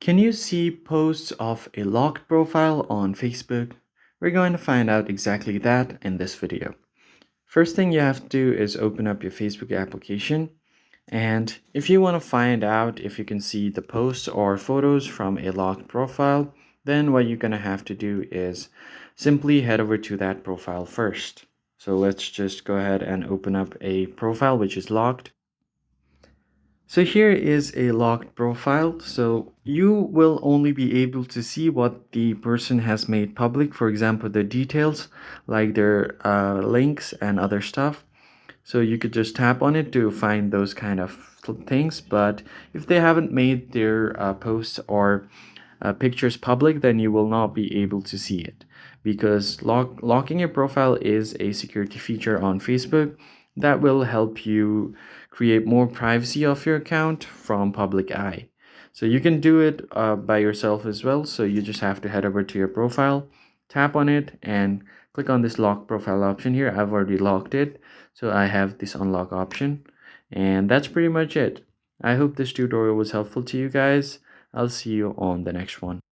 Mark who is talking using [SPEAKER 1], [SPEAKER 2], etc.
[SPEAKER 1] Can you see posts of a locked profile on Facebook? We're going to find out exactly that in this video. First thing you have to do is open up your Facebook application. And if you want to find out if you can see the posts or photos from a locked profile, then what you're going to have to do is simply head over to that profile first. So let's just go ahead and open up a profile which is locked. So here is a locked profile. So you will only be able to see what the person has made public. For example, the details like their links and other stuff. So you could just tap on it to find those kind of things. But if they haven't made their posts or pictures public, then you will not be able to see it because locking your profile is a security feature on Facebook that will help you create more privacy of your account from public eye. So you can do it by yourself as well. So you just have to head over to your profile, tap on it, and click on this lock profile option here. I've already locked it, so I have this unlock option, and that's pretty much it. I hope this tutorial was helpful to you guys. I'll see you on the next one.